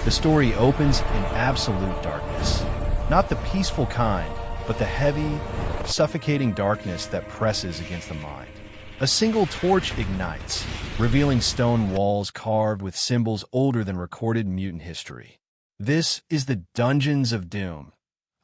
The story opens in absolute darkness. Not the peaceful kind, but the heavy, suffocating darkness that presses against the mind. A single torch ignites, revealing stone walls carved with symbols older than recorded mutant history. This is the Dungeons of Doom,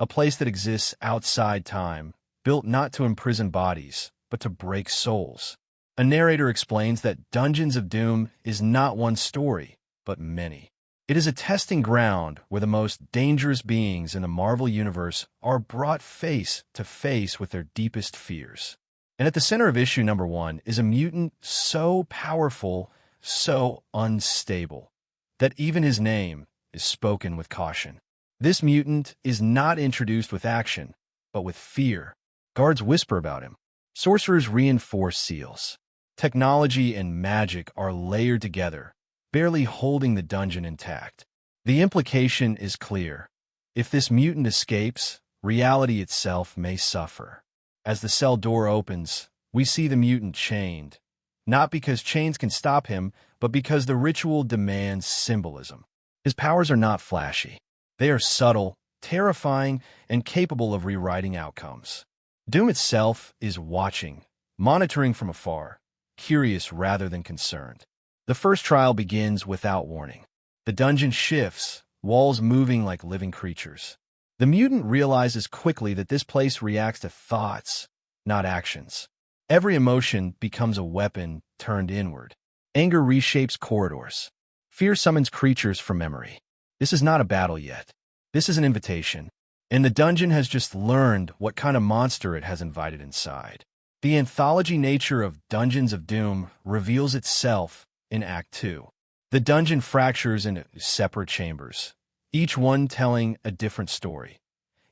a place that exists outside time, built not to imprison bodies, but to break souls. A narrator explains that Dungeons of Doom is not one story, but many. It is a testing ground where the most dangerous beings in the Marvel Universe are brought face to face with their deepest fears. And at the center of issue number 1 is a mutant so powerful, so unstable, that even his name is spoken with caution. This mutant is not introduced with action, but with fear. Guards whisper about him. Sorcerers reinforce seals. Technology and magic are layered together, barely holding the dungeon intact. The implication is clear. If this mutant escapes, reality itself may suffer. As the cell door opens, we see the mutant chained, not because chains can stop him, but because the ritual demands symbolism. His powers are not flashy. They are subtle, terrifying, and capable of rewriting outcomes. Doom itself is watching, monitoring from afar, curious rather than concerned. The first trial begins without warning. The dungeon shifts, walls moving like living creatures. The mutant realizes quickly that this place reacts to thoughts, not actions. Every emotion becomes a weapon turned inward. Anger reshapes corridors. Fear summons creatures from memory. This is not a battle yet. This is an invitation. And the dungeon has just learned what kind of monster it has invited inside. The anthology nature of Dungeons of Doom reveals itself in Act 2. The dungeon fractures into separate chambers, each one telling a different story,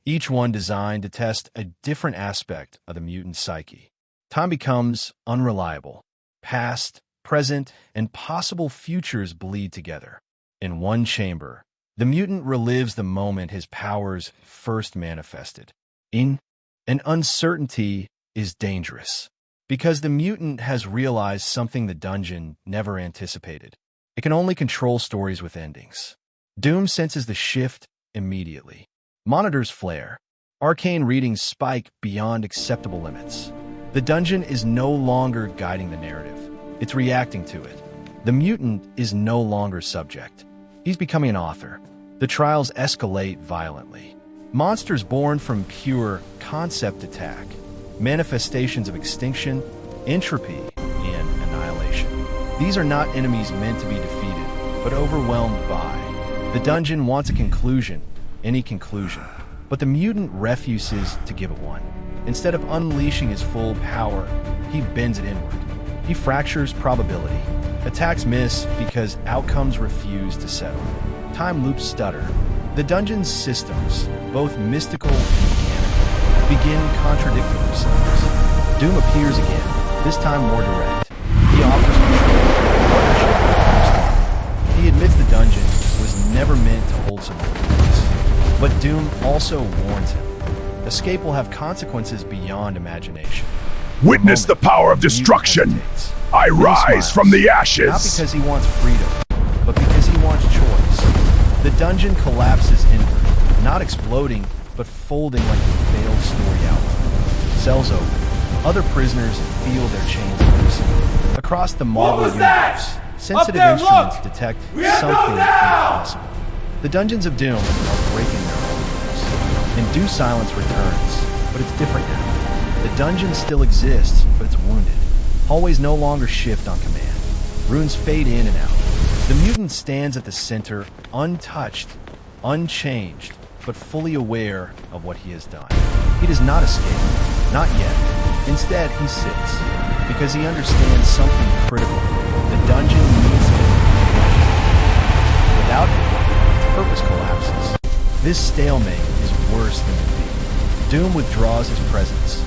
each one designed to test a different aspect of the mutant psyche. Time becomes unreliable. Past, present, and possible futures bleed together. In one chamber, the mutant relives the moment his powers first manifested. And uncertainty is dangerous, because the mutant has realized something the dungeon never anticipated. It can only control stories with endings. Doom senses the shift immediately. Monitors flare. Arcane readings spike beyond acceptable limits. The dungeon is no longer guiding the narrative. It's reacting to it. The mutant is no longer subject. He's becoming an author. The trials escalate violently. Monsters born from pure concept attack. Manifestations of extinction, entropy, and annihilation. These are not enemies meant to be defeated, but overwhelmed by. The dungeon wants a conclusion, any conclusion, but the mutant refuses to give it one. Instead of unleashing his full power, he bends it inward. He fractures probability. Attacks miss because outcomes refuse to settle. Time loops stutter. The dungeon's systems, both mystical and mechanical, begin contradicting themselves. Doom appears again, this time more direct. He offers control, partnership, and understanding. He admits the dungeon was never meant to hold someone else. But Doom also warns him. Escape will have consequences beyond imagination. Witness the power of destruction. I rise from the ashes. Not because he wants freedom, but because he wants choice. The dungeon collapses inward, not exploding, but folding like a failed story outline. Cells open. Other prisoners feel their chains loosen. Across the Marvel universe, sensitive instruments detect something impossible. The Dungeons of Doom are breaking their own rules. And due silence returns, but it's different now. The dungeon still exists, but it's wounded. Hallways no longer shift on command. Runes fade in and out. The mutant stands at the center, untouched, unchanged, but fully aware of what he has done. He does not escape, not yet. Instead, he sits, because he understands something critical. The dungeon needs him. Without him, its purpose collapses. This stalemate is worse than defeat. Doom withdraws his presence,